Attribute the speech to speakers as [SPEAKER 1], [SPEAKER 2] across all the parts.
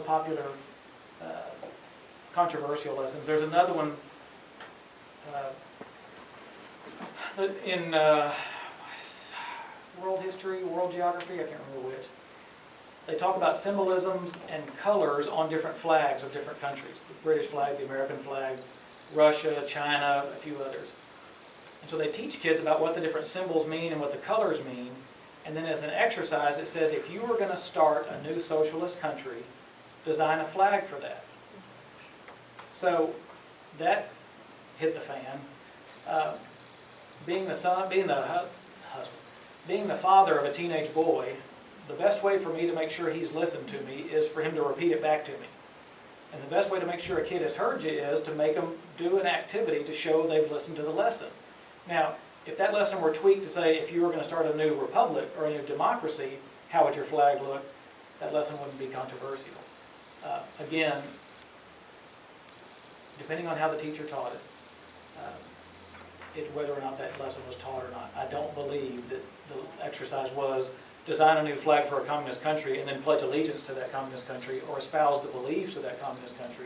[SPEAKER 1] most popular controversial lessons. There's another one in world history, world geography, I can't remember which. They talk about symbolisms and colors on different flags of different countries. The British flag, the American flag, Russia, China, a few others. And so they teach kids about what the different symbols mean and what the colors mean. And then as an exercise, it says if you were going to start a new socialist country, design a flag for that. So that hit the fan. Being the father of a teenage boy, the best way for me to make sure he's listened to me is for him to repeat it back to me. And the best way to make sure a kid has heard you is to make them do an activity to show they've listened to the lesson. Now, if that lesson were tweaked to say, if you were going to start a new republic or a new democracy, how would your flag look? That lesson wouldn't be controversial. Again, depending on how the teacher taught it, whether or not that lesson was taught or not. I don't believe that the exercise was design a new flag for a communist country and then pledge allegiance to that communist country or espouse the beliefs of that communist country.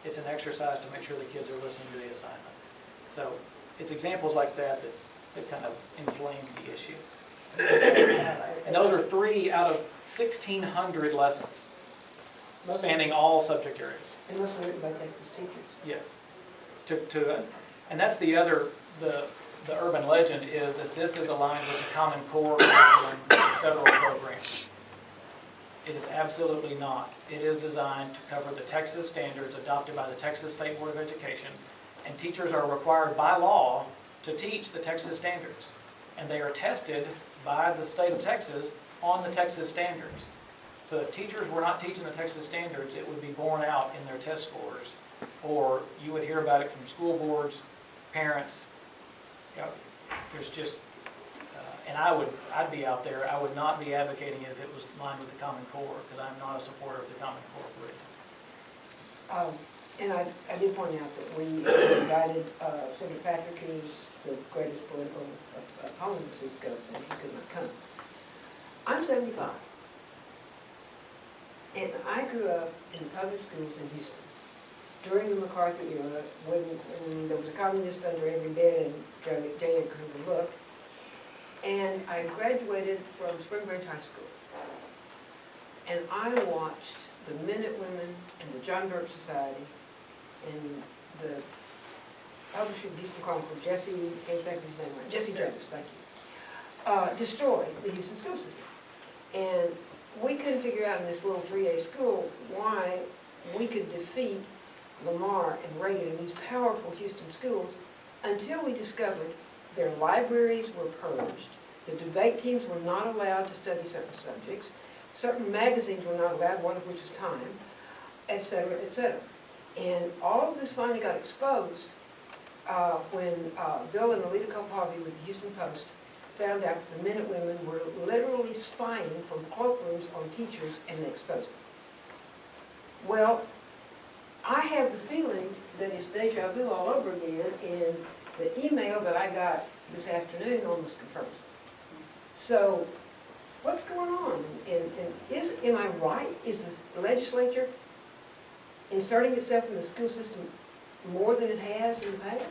[SPEAKER 1] It's an exercise to make sure the kids are listening to the assignment. So it's examples like that that kind of inflamed the issue. And those are 3 out of 1,600 lessons spanning all subject areas.
[SPEAKER 2] And those were written by Texas teachers.
[SPEAKER 1] Yes. And that's the other, the urban legend is that this is aligned with the Common Core curriculum federal program. It is absolutely not. It is designed to cover the Texas standards adopted by the Texas State Board of Education, and teachers are required by law to teach the Texas standards. And they are tested by the state of Texas on the Texas standards. So if teachers were not teaching the Texas standards, it would be borne out in their test scores, or you would hear about it from school boards, parents. You know, there's just, and I'd be out there. I would not be advocating it if it was in line with the Common Core, because I'm not a supporter of the Common Core curriculum.
[SPEAKER 2] And I did point out that we invited Senator Patrick, who's the greatest political opponent of this government. He could not come. I'm 75. And I grew up in public schools in Houston during the McCarthy era, when there was a communist under every bed and J. Edgar Hoover looked. And I graduated from Spring Branch High School. And I watched the Men and Women and the John Burke Society and the publisher of the Houston Chronicle, Jesse, can't think of his name right, Jesse Jones, thank you, destroy the Houston school system. And we couldn't figure out in this little 3A school why we could defeat Lamar and Reagan and these powerful Houston schools until we discovered their libraries were purged, the debate teams were not allowed to study certain subjects, certain magazines were not allowed, one of which was Time, etc., etc. And all of this finally got exposed when Bill and Alita Kopavi with the Houston Post found out that the Men and Women were literally spying from cloakrooms on teachers, and they exposed them. Well, I have the feeling that it's deja vu all over again, and the email that I got this afternoon almost confirms it. So, what's going on? And am I right? Is the legislature inserting itself in the school system more than it has in the past?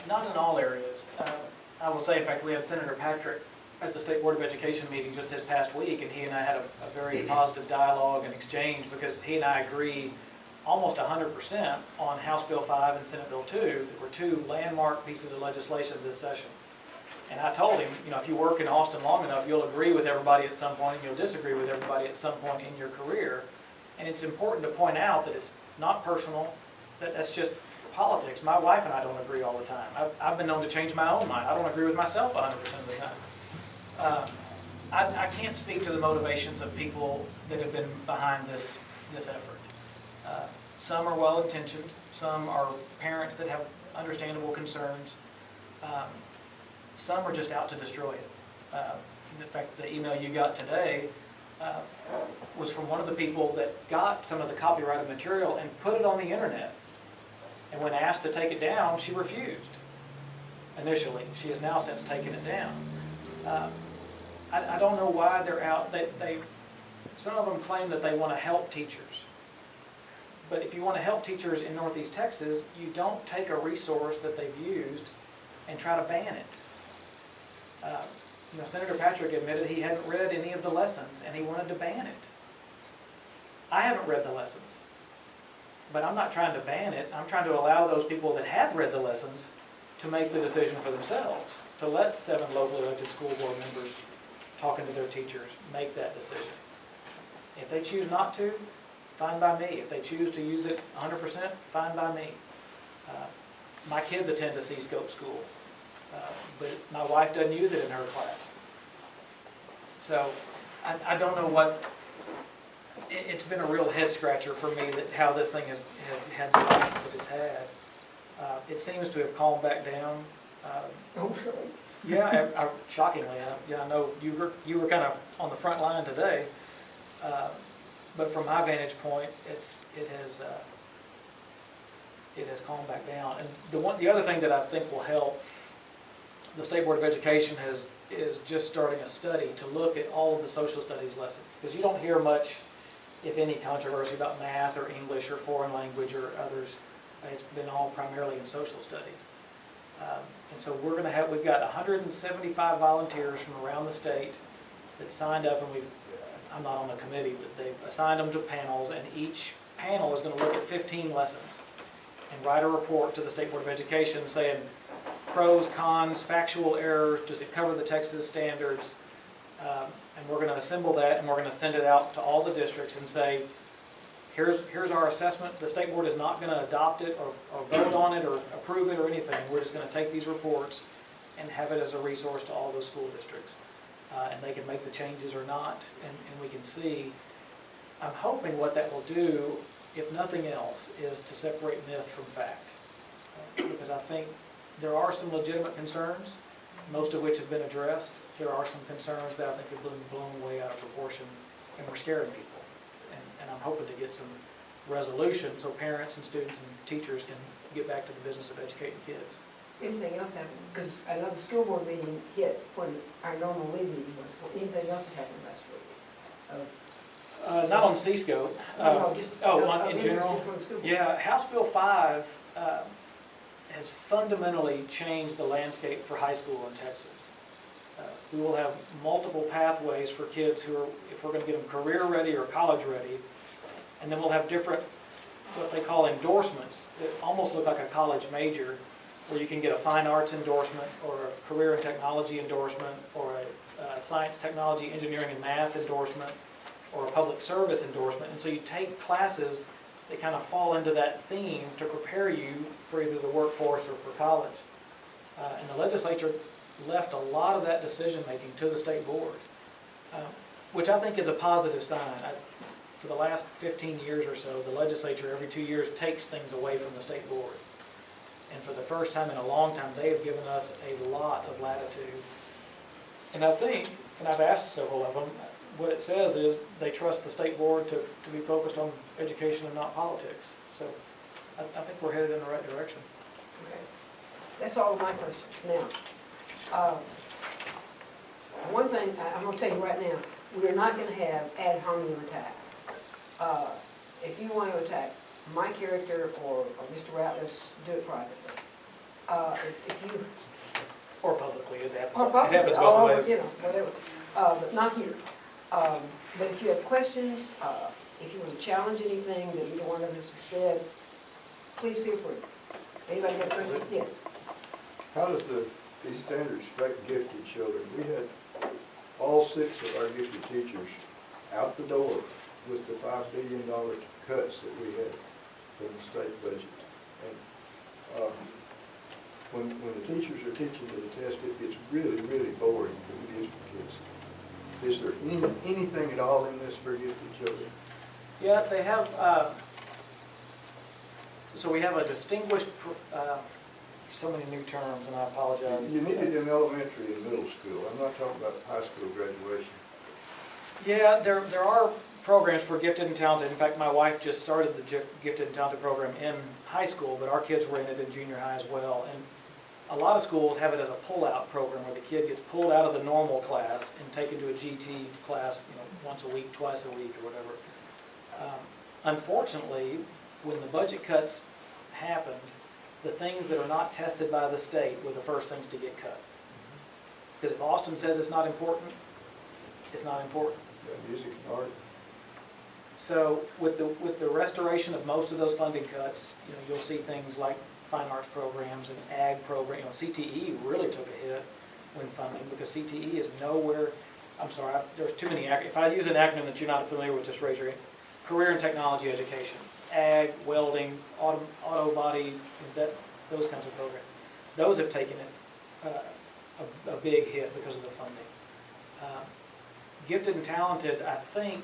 [SPEAKER 1] Not in all areas. I will say, in fact, we had Senator Patrick at the State Board of Education meeting just this past week, and he and I had a very positive dialogue and exchange, because he and I agree almost 100% on House Bill 5 and Senate Bill 2, that were 2 landmark pieces of legislation this session. And I told him, you know, if you work in Austin long enough, you'll agree with everybody at some point, and you'll disagree with everybody at some point in your career. And it's important to point out that it's not personal, that's just politics. My wife and I don't agree all the time. I've been known to change my own mind. I don't agree with myself 100% of the time. I can't speak to the motivations of people that have been behind this effort. Some are well-intentioned. Some are parents that have understandable concerns. Some are just out to destroy it. In fact, the email you got today was from one of the people that got some of the copyrighted material and put it on the internet. And when asked to take it down, she refused initially. She has now since taken it down. I don't know why they're out. some of them claim that they want to help teachers. But if you want to help teachers in Northeast Texas, you don't take a resource that they've used and try to ban it. Senator Patrick admitted he hadn't read any of the lessons and he wanted to ban it. I haven't read the lessons, but I'm not trying to ban it. I'm trying to allow those people that have read the lessons to make the decision for themselves, to let 7 locally elected school board members talking to their teachers make that decision. If they choose not to, fine by me. If they choose to use it 100%, fine by me. My kids attend a C-scope school, but my wife doesn't use it in her class. So I don't know what, it's been a real head scratcher for me that how this thing has had the life that it's had. It seems to have calmed back down.
[SPEAKER 2] Oh, really?
[SPEAKER 1] Yeah, shockingly. I know you were kind of on the front line today, but from my vantage point, it has calmed back down. And the other thing that I think will help, the State Board of Education is just starting a study to look at all of the social studies lessons, because you don't hear much, if any, controversy about math or English or foreign language or others. It's been all primarily in social studies. And so we've got 175 volunteers from around the state that signed up, and I'm not on the committee, but they've assigned them to panels, and each panel is going to look at 15 lessons and write a report to the State Board of Education saying pros, cons, factual errors, does it cover the Texas standards, and we're going to assemble that and we're going to send it out to all the districts and say, here's our assessment. The State Board is not going to adopt it or vote on it or approve it or anything. We're just going to take these reports and have it as a resource to all those school districts. And they can make the changes or not, and we can see. I'm hoping what that will do, if nothing else, is to separate myth from fact. Because I think there are some legitimate concerns, most of which have been addressed. There are some concerns that I think have been blown way out of proportion, and we're scaring people. And I'm hoping to get some resolution so parents and students and teachers can get back to the business of educating kids.
[SPEAKER 2] Anything else happened? Because another school board meeting hit when our normal league meeting was. Anything else that happened last week?
[SPEAKER 1] Not on C-scope. In general? Yeah, House Bill 5 has fundamentally changed the landscape for high school in Texas. We will have multiple pathways for kids who are, if we're going to get them career ready or college ready, and then we'll have different, what they call endorsements, that almost look like a college major, where you can get a fine arts endorsement or a career and technology endorsement or a science, technology, engineering, and math endorsement or a public service endorsement. And so you take classes that kind of fall into that theme to prepare you for either the workforce or for college. And the legislature left a lot of that decision-making to the state board, which I think is a positive sign. For the last 15 years or so, the legislature every 2 years takes things away from the state board. And for the first time in a long time, they have given us a lot of latitude. And I think, and I've asked several of them, what it says is they trust the state board to be focused on education and not politics. So I think we're headed in the right direction.
[SPEAKER 2] Okay. That's all of my questions. Now, one thing I'm going to tell you right now, we are not going to have ad hominem attacks. If you want to attack my character or Mr. Ratliff's, do it privately. If you
[SPEAKER 1] or publicly, it happens.
[SPEAKER 2] Or publicly,
[SPEAKER 1] it happens both ways.
[SPEAKER 2] You know, whatever. But not here. But if you have questions, if you want to challenge anything that either one of us has said, please feel free. Anybody got a question? Yes.
[SPEAKER 3] How does these standards affect gifted children? We had all 6 of our gifted teachers out the door with the $5 billion cuts that we had from the state budget. And when the teachers are teaching to the test, it gets really, really boring for the gifted kids. Is there anything at all in this for gifted children?
[SPEAKER 1] Yeah, they have, so we have a distinguished, so many new terms, and I apologize.
[SPEAKER 3] You need it in elementary and middle school. I'm not talking about high school graduation.
[SPEAKER 1] Yeah, there are programs for gifted and talented. In fact, my wife just started the gifted and talented program in high school, but our kids were in it in junior high as well. And A lot of schools have it as a pull-out program where the kid gets pulled out of the normal class and taken to a GT class, once a week, twice a week, or whatever. Unfortunately, when the budget cuts happened, the things that are not tested by the state were the first things to get cut. Because if Austin says it's not important, it's not important.
[SPEAKER 3] Yeah, music and art.
[SPEAKER 1] So with the restoration of most of those funding cuts, you'll see things like fine arts programs and ag programs. CTE really took a hit when funding, because CTE is nowhere. I'm sorry, there's too many. If I use an acronym that you're not familiar with, just raise your hand. Career and technology education, ag, welding, auto body, those kinds of programs. Those have taken it a big hit because of the funding. Gifted and talented, I think,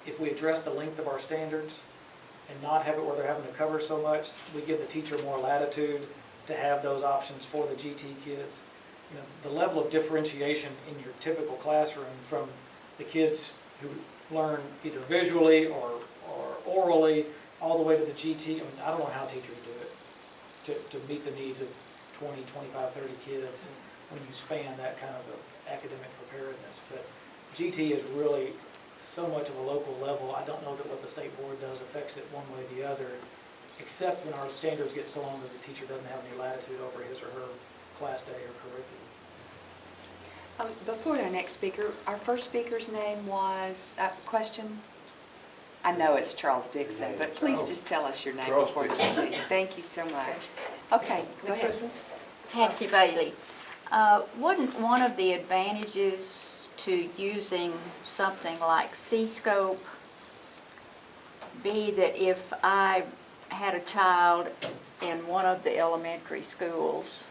[SPEAKER 1] if we address the length of our standards and not have it where they're having to cover so much, we give the teacher more latitude to have those options for the GT kids. The level of differentiation in your typical classroom from the kids who learn either visually or orally all the way to the GT, I don't know how teachers do it to meet the needs of 20, 25, 30 kids when you span that kind of academic preparedness. But GT is really so much of a local level. I don't know that what the state board does affects it one way or the other, except when our standards get so long that the teacher doesn't have any latitude over his or her class day or curriculum.
[SPEAKER 4] Before our next speaker, our first speaker's name was, question? I know it's Charles Dixon, but please just tell us your name
[SPEAKER 3] Charles
[SPEAKER 4] before you
[SPEAKER 3] Dixon.
[SPEAKER 4] speak. Thank you so much. Okay, go ahead.
[SPEAKER 5] Patsy Bailey. Wouldn't one of the advantages to using something like C-Scope be that if I had a child in one of the elementary schools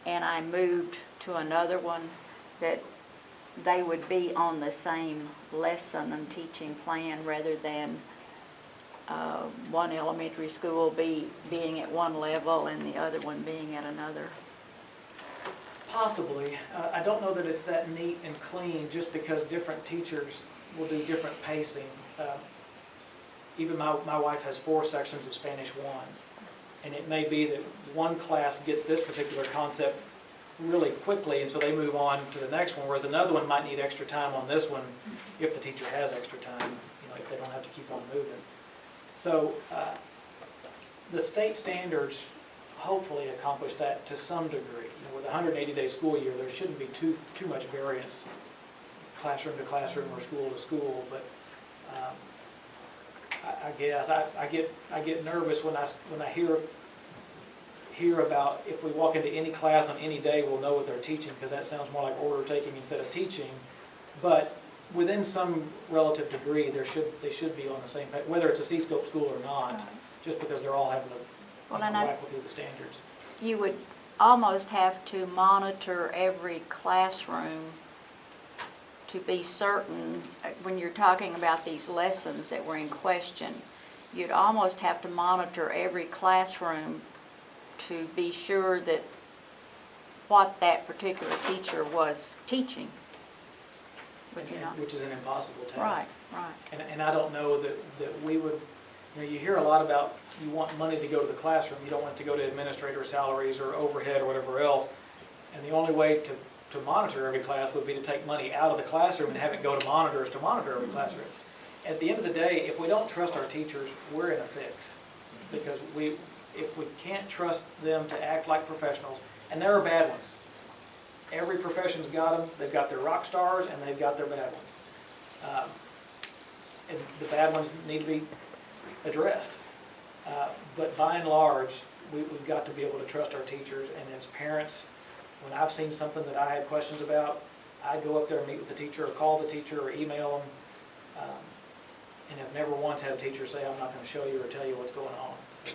[SPEAKER 5] and I moved to another one, that they would be on the same lesson and teaching plan rather than one elementary school being at one level and the other one being at another?
[SPEAKER 1] Possibly. I don't know that it's that neat and clean just because different teachers will do different pacing. Even my wife has 4 sections of Spanish 1, and it may be that one class gets this particular concept really quickly, and so they move on to the next one, whereas another one might need extra time on this one if the teacher has extra time, if they don't have to keep on moving. So the state standards hopefully accomplish that to some degree. With a 180-day school year, there shouldn't be too much variance, classroom to classroom or school to school. But I guess I get nervous when I hear about if we walk into any class on any day, we'll know what they're teaching, because that sounds more like order taking instead of teaching. But within some relative degree, they should be on the same page, whether it's a C-Scope school or not, just because they're all having to whack through the standards.
[SPEAKER 5] You would almost have to monitor every classroom to be certain, when you're talking about these lessons that were in question, you'd almost have to monitor every classroom to be sure that what that particular teacher was teaching. Would you not?
[SPEAKER 1] Which is an impossible task.
[SPEAKER 5] Right, right.
[SPEAKER 1] And I don't know that we would, you hear a lot about you want money to go to the classroom, you don't want it to go to administrator salaries or overhead or whatever else, and the only way to monitor every class would be to take money out of the classroom and have it go to monitors to monitor every classroom. At the end of the day, if we don't trust our teachers, we're in a fix, because if we can't trust them to act like professionals, and there are bad ones. Every profession's got them. They've got their rock stars and they've got their bad ones. And the bad ones need to be addressed. But by and large, we've got to be able to trust our teachers. And as parents, when I've seen something that I had questions about, I go up there and meet with the teacher or call the teacher or email them. And I've never once had a teacher say, I'm not going to show you or tell you what's going on. So